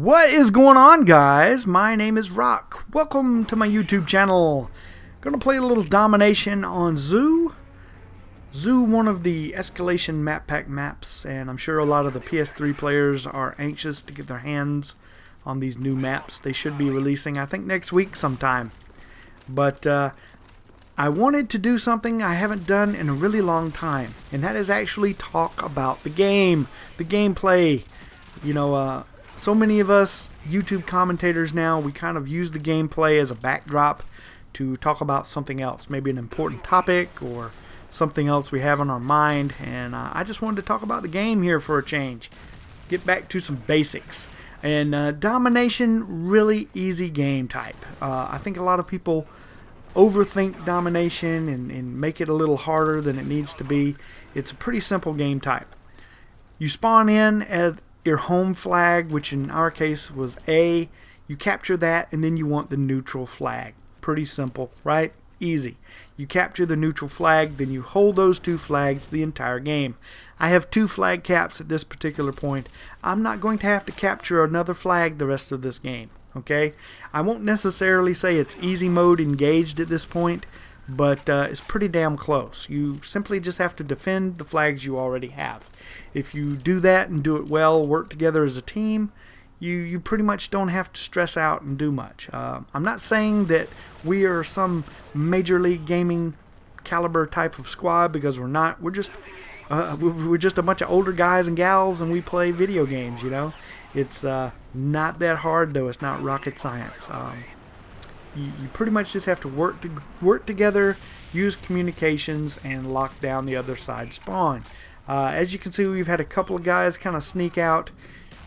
What is going on, guys? My name is Rock. Welcome to my YouTube channel. Gonna play a little Domination on Zoo. Zoo, one of the escalation map pack maps, and I'm sure a lot of the PS3 players are anxious to get their hands on these new maps. They should be releasing, I think, next week sometime. But I wanted to do something I haven't done in a really long time, and that is actually talk about the game, the gameplay. You know, so many of us YouTube commentators now, we kind of use the gameplay as a backdrop to talk about something else, maybe an important topic or something else we have on our mind, and I just wanted to talk about the game here for a change. Get back to some basics. And Domination, really easy game type. I think a lot of people overthink Domination and make it a little harder than it needs to be. It's a pretty simple game type. You spawn in at your home flag, which in our case was A. You capture that, and then you want the neutral flag. Pretty simple, right? Easy. You capture the neutral flag, then you hold those two flags the entire game. I have 2 flag caps at this particular point. I'm not going to have to capture another flag the rest of this game. Okay? I won't necessarily say it's easy mode engaged at this point, but it's pretty damn close. You simply just have to defend the flags you already have. If you do that and do it well, work together as a team, you pretty much don't have to stress out and do much. I'm not saying that we are some major league gaming caliber type of squad, because we're not. We're just a bunch of older guys and gals, and we play video games. You know, it's not that hard though. It's not rocket science. You pretty much just have to work together, use communications, and lock down the other side spawn. As you can see, we've had a couple of guys kind of sneak out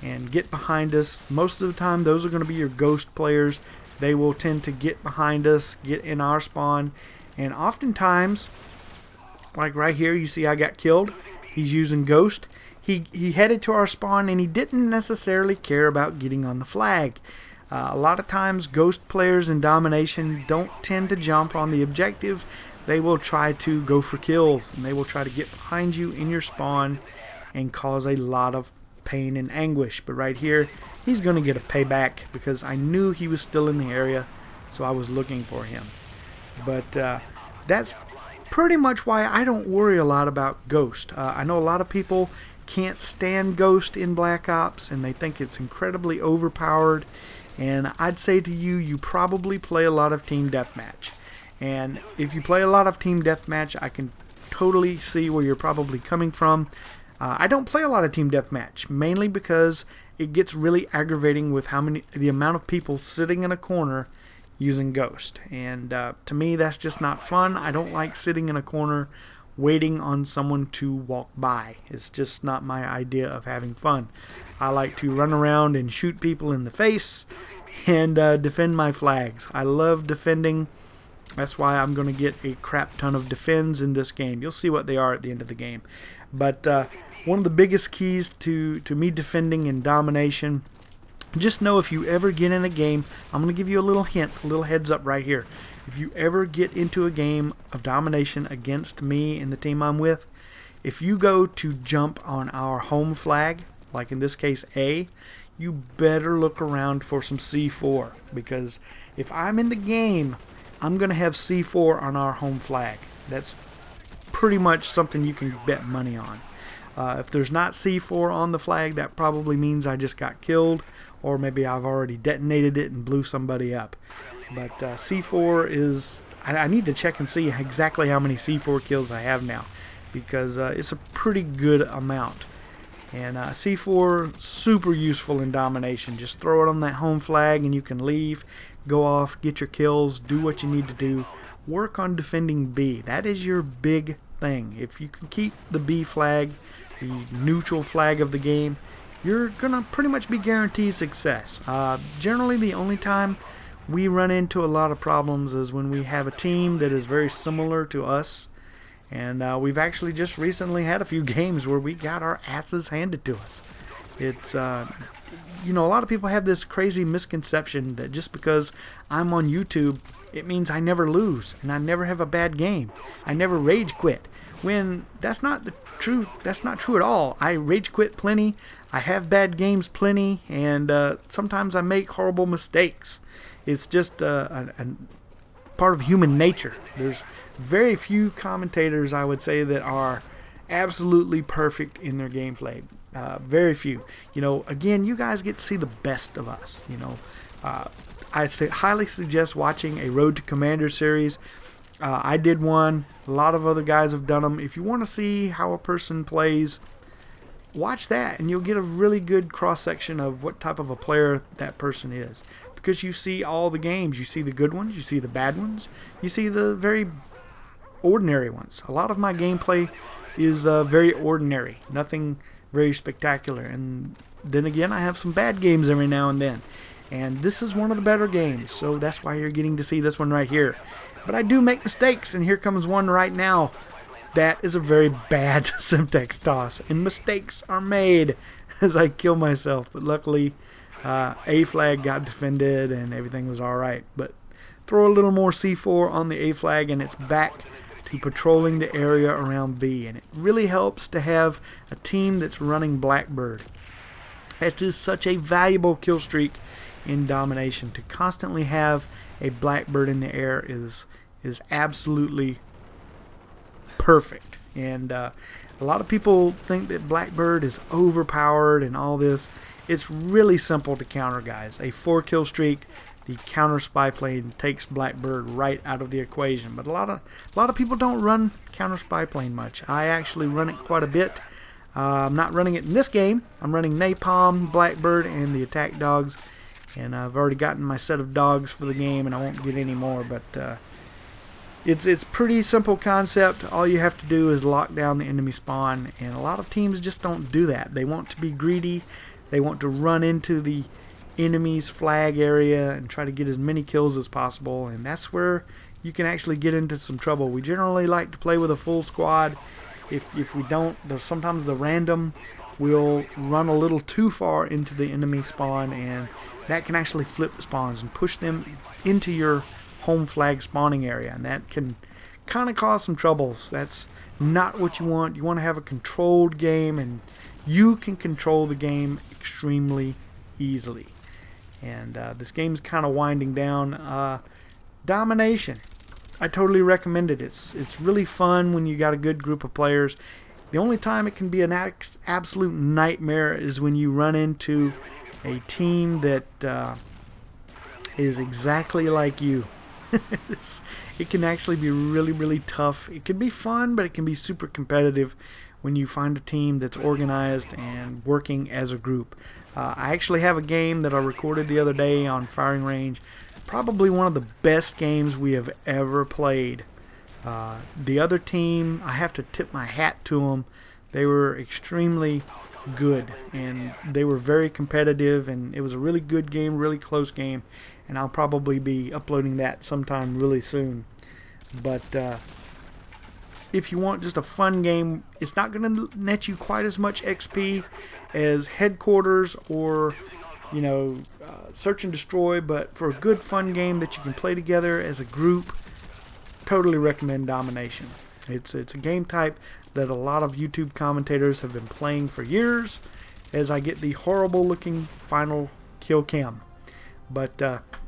and get behind us. Most of the time, those are going to be your ghost players. They will tend to get behind us, get in our spawn, and oftentimes, like right here, you see I got killed. He's using ghost. He headed to our spawn, and he didn't necessarily care about getting on the flag. A lot of times, ghost players in Domination don't tend to jump on the objective. They will try to go for kills, and they will try to get behind you in your spawn and cause a lot of pain and anguish. But right here, he's going to get a payback because I knew he was still in the area, so I was looking for him. But that's pretty much why I don't worry a lot about Ghost. I know a lot of people can't stand Ghost in Black Ops, and they think it's incredibly overpowered. And I'd say to you, you probably play a lot of Team Deathmatch. And if you play a lot of Team Deathmatch, I can totally see where you're probably coming from. I don't play a lot of Team Deathmatch, mainly because it gets really aggravating with the amount of people sitting in a corner using Ghost. And to me, that's just not fun. I don't like sitting in a corner waiting on someone to walk by. It's just not my idea of having fun. I like to run around and shoot people in the face and defend my flags. I love defending. That's why I'm going to get a crap ton of defends in this game. You'll see what they are at the end of the game. But one of the biggest keys to me defending in Domination, just know if you ever get in a game, I'm going to give you a little hint, a little heads up right here. If you ever get into a game of Domination against me and the team I'm with, if you go to jump on our home flag, like in this case A, you better look around for some C4, because if I'm in the game, I'm going to have C4 on our home flag. That's pretty much something you can bet money on. If there's not C4 on the flag, that probably means I just got killed, or maybe I've already detonated it and blew somebody up. But C4 is... I need to check and see exactly how many C4 kills I have now, because it's a pretty good amount. And C4, super useful in Domination. Just throw it on that home flag and you can leave, go off, get your kills, do what you need to do. Work on defending B. That is your big thing. If you can keep the B flag, the neutral flag of the game, you're going to pretty much be guaranteed success. Generally, the only time we run into a lot of problems is when we have a team that is very similar to us. And we've actually just recently had a few games where we got our asses handed to us. It's, you know, a lot of people have this crazy misconception that just because I'm on YouTube, it means I never lose and I never have a bad game. I never rage quit. when that's not the truth. That's not true at all. I rage quit plenty. I have bad games plenty, and sometimes I make horrible mistakes. It's just a part of human nature. There's very few commentators, I would say, that are absolutely perfect in their gameplay. Very few. You know, again, you guys get to see the best of us. You know, I highly suggest watching a Road to Commander series. I did one. A lot of other guys have done them. If you want to see how a person plays, watch that, and you'll get a really good cross-section of what type of a player that person is. Because you see all the games. You see the good ones. You see the bad ones. You see the very ordinary ones. A lot of my gameplay is very ordinary. Nothing very spectacular. And then again, I have some bad games every now and then. And this is one of the better games. So that's why you're getting to see this one right here. But I do make mistakes, and here comes one right now. That is a very bad Semtex toss, and mistakes are made as I kill myself. But luckily, A flag got defended, and everything was alright. But throw a little more C4 on the A flag, and it's back to patrolling the area around B. And it really helps to have a team that's running Blackbird. It is such a valuable kill streak in Domination. To constantly have a Blackbird in the air is absolutely perfect. And a lot of people think that Blackbird is overpowered and all this. It's really simple to counter, guys. A 4-kill streak, the counter spy plane takes Blackbird right out of the equation. But a lot of people don't run counter spy plane much. I actually run it quite a bit. I'm not running it in this game. I'm running Napalm, Blackbird, and the attack dogs. And I've already gotten my set of dogs for the game, and I won't get any more. But it's pretty simple concept. All you have to do is lock down the enemy spawn, and a lot of teams just don't do that. They want to be greedy. They want to run into the enemy's flag area and try to get as many kills as possible, and that's where you can actually get into some trouble. We generally like to play with a full squad. If we don't, there's sometimes the random will run a little too far into the enemy spawn, and that can actually flip the spawns and push them into your home flag spawning area, and that can kind of cause some troubles. That's not what you want. You want to have a controlled game, and you can control the game extremely easily. And this game's kind of winding down. Domination, I totally recommend it. It's really fun when you got a good group of players. The only time it can be an absolute nightmare is when you run into a team that is exactly like you. It can actually be really, really tough. It can be fun, but it can be super competitive when you find a team that's organized and working as a group. I actually have a game that I recorded the other day on Firing Range. Probably one of the best games we have ever played. The other team, I have to tip my hat to them. They were extremely good, and they were very competitive, and it was a really good game, really close game, and I'll probably be uploading that sometime really soon. But if you want just a fun game, it's not going to net you quite as much XP as Headquarters or, you know, Search and Destroy, but for a good fun game that you can play together as a group, totally recommend Domination. It's a game type that a lot of YouTube commentators have been playing for years, as I get the horrible looking final kill cam. But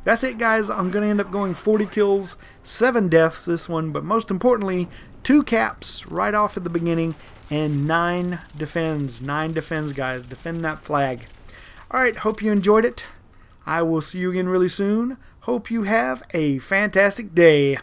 that's it, guys. I'm going to end up going 40 kills, 7 deaths this one, but most importantly, 2 caps right off at the beginning, and 9 defends. 9 defends, guys. Defend that flag. Alright, hope you enjoyed it. I will see you again really soon. Hope you have a fantastic day.